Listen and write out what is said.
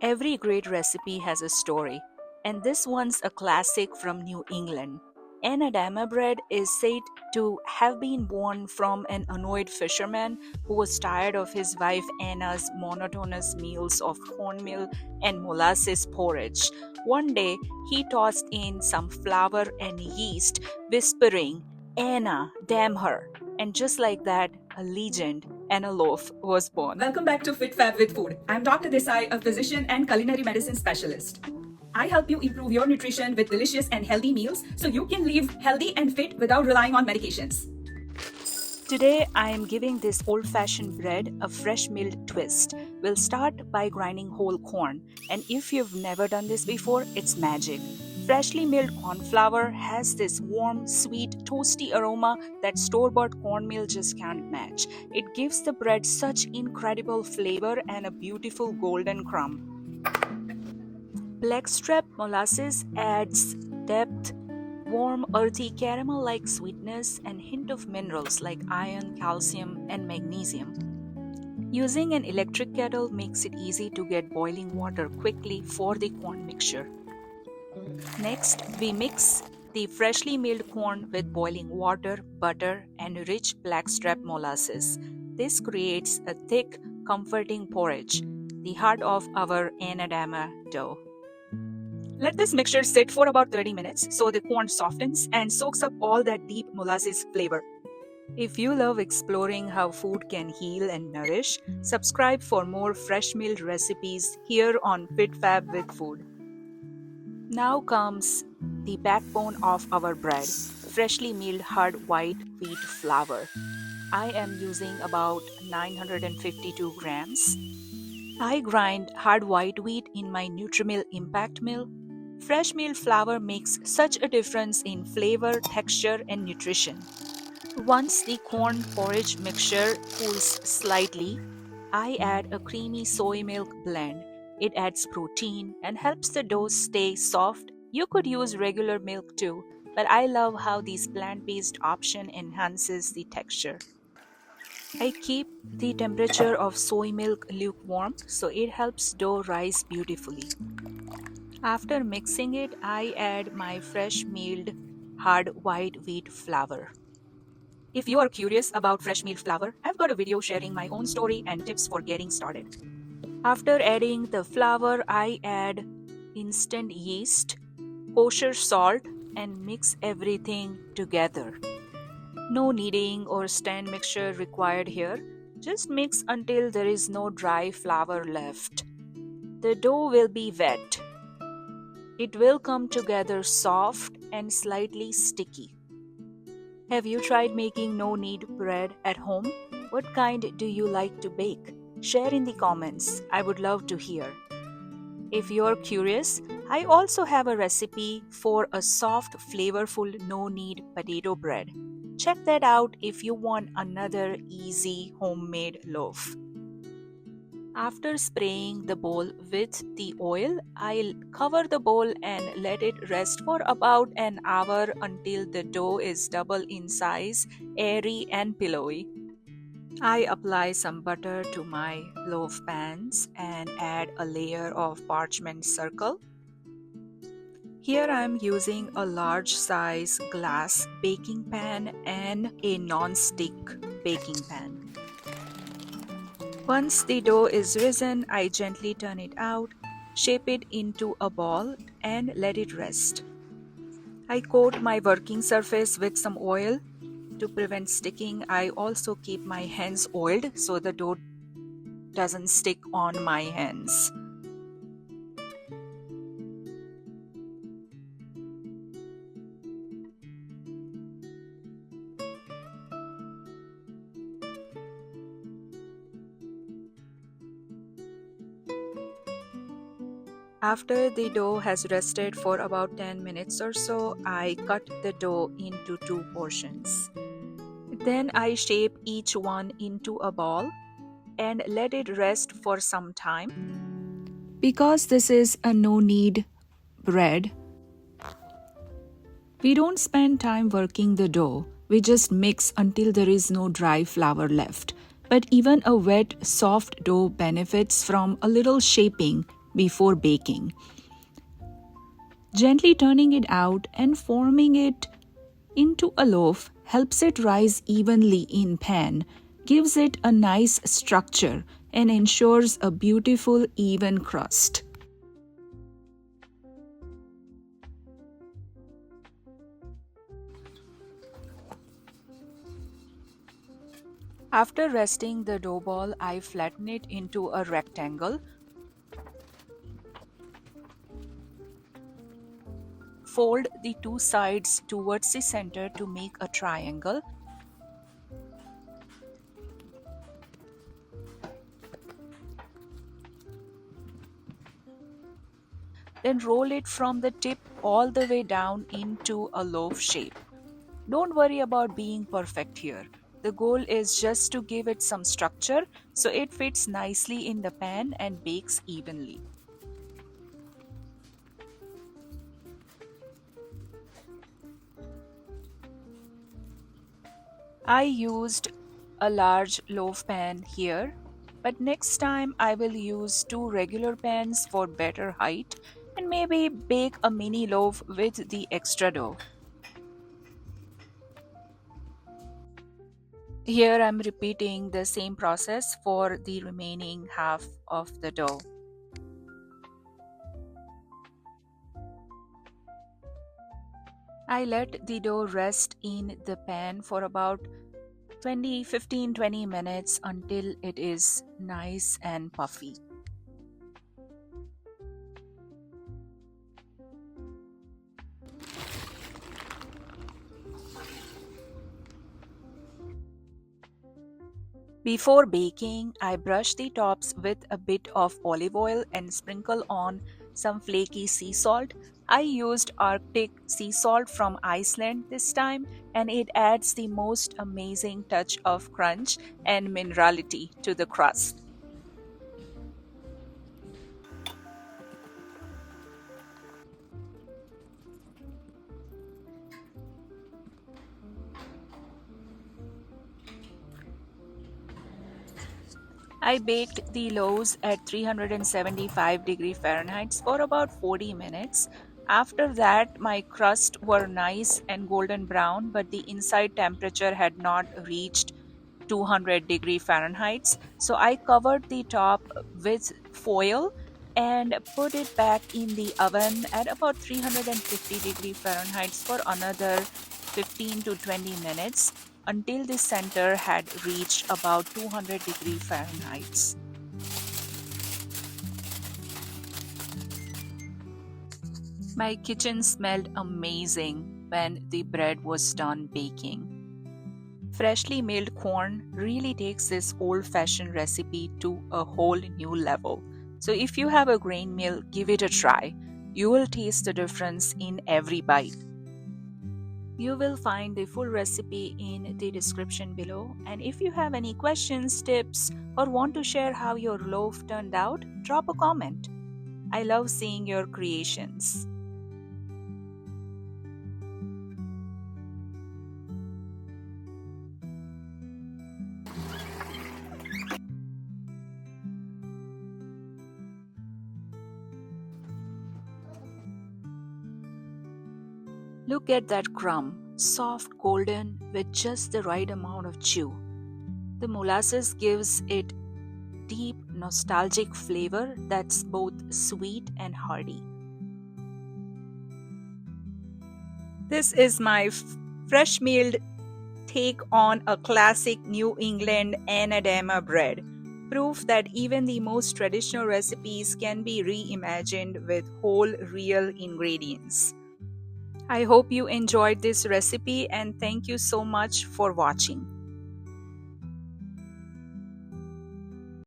Every great recipe has a story, and this one's a classic from New England. Anadama bread is said to have been born from an annoyed fisherman who was tired of his wife Anna's monotonous meals of cornmeal and molasses porridge. One day, he tossed in some flour and yeast, whispering, "Anna, damn her!" And just like that, a legend and a loaf was born. Welcome back to Fit Fab with Food. I'm Dr. Desai, a physician and culinary medicine specialist. I help you improve your nutrition with delicious and healthy meals so you can live healthy and fit without relying on medications. Today, I am giving this old-fashioned bread a fresh milled twist. We'll start by grinding whole corn, and if you've never done this before, it's magic. Freshly milled corn flour has this warm, sweet, toasty aroma that store-bought cornmeal just can't match. It gives the bread such incredible flavor and a beautiful golden crumb. Blackstrap molasses adds depth, warm, earthy caramel-like sweetness, and hint of minerals like iron, calcium, and magnesium. Using an electric kettle makes it easy to get boiling water quickly for the corn mixture. Next, we mix the freshly milled corn with boiling water, butter, and rich blackstrap molasses. This creates a thick, comforting porridge, the heart of our Anadama dough. Let this mixture sit for about 30 minutes so the corn softens and soaks up all that deep molasses flavor. If you love exploring how food can heal and nourish, subscribe for more fresh milled recipes here on Fit Fab with Food. Now comes the backbone of our bread, freshly milled hard white wheat flour. I am using about 952 grams. I grind hard white wheat in my Nutrimill Impact Mill. Fresh milled flour makes such a difference in flavor, texture, and nutrition. Once the corn porridge mixture cools slightly, I add a creamy soy milk blend. It adds protein and helps the dough stay soft. You could use regular milk too, but I love how this plant-based option enhances the texture. I keep the temperature of soy milk lukewarm so it helps dough rise beautifully. After mixing it, I add my fresh milled hard white wheat flour. If you are curious about fresh milled flour, I've got a video sharing my own story and tips for getting started. After adding the flour, I add instant yeast, kosher salt, and mix everything together. No kneading or stand mixture required here. Just mix until there is no dry flour left. The dough will be wet. It will come together soft and slightly sticky. Have you tried making no-knead bread at home? What kind do you like to bake? Share in the comments. I would love to hear. If you're curious, I also have a recipe for a soft, flavorful no-knead potato bread. Check that out if you want another easy homemade loaf. After spraying the bowl with the oil, I'll cover the bowl and let it rest for about an hour until the dough is double in size, airy and pillowy. I apply some butter to my loaf pans and add a layer of parchment circle. Here I am using a large size glass baking pan and a non-stick baking pan. Once the dough is risen, I gently turn it out, shape it into a ball, and let it rest. I coat my working surface with some oil. To prevent sticking, I also keep my hands oiled so the dough doesn't stick on my hands. After the dough has rested for about 10 minutes or so, I cut the dough into 2 portions. Then I shape each one into a ball and let it rest for some time. Because this is a no-knead bread, we don't spend time working the dough. We just mix until there is no dry flour left. But even a wet, soft dough benefits from a little shaping before baking. Gently turning it out and forming it into a loaf helps it rise evenly in pan, gives it a nice structure, and ensures a beautiful even crust. After resting the dough ball, I flatten it into a rectangle. Fold the two sides towards the center to make a triangle. Then roll it from the tip all the way down into a loaf shape. Don't worry about being perfect here. The goal is just to give it some structure so it fits nicely in the pan and bakes evenly. I used a large loaf pan here, but next time I will use two regular pans for better height and maybe bake a mini loaf with the extra dough. Here I'm repeating the same process for the remaining half of the dough. I let the dough rest in the pan for about 20 minutes until it is nice and puffy. Before baking, I brush the tops with a bit of olive oil and sprinkle on some flaky sea salt. I used Arctic sea salt from Iceland this time, and it adds the most amazing touch of crunch and minerality to the crust. I baked the loaves at 375 Fahrenheit for about 40 minutes. After that, my crusts were nice and golden brown, but the inside temperature had not reached 200 Fahrenheit. So I covered the top with foil and put it back in the oven at about 350 Fahrenheit for another 15 to 20 minutes until the center had reached about 200 Fahrenheit. My kitchen smelled amazing when the bread was done baking. Freshly milled corn really takes this old fashioned recipe to a whole new level. So, if you have a grain mill, give it a try. You will taste the difference in every bite. You will find the full recipe in the description below. And if you have any questions, tips, or want to share how your loaf turned out, drop a comment. I love seeing your creations. Look at that crumb, soft golden with just the right amount of chew. The molasses gives it deep nostalgic flavor that's both sweet and hearty. This is my fresh milled take on a classic New England Anadama bread. Proof that even the most traditional recipes can be reimagined with whole real ingredients. I hope you enjoyed this recipe and thank you so much for watching.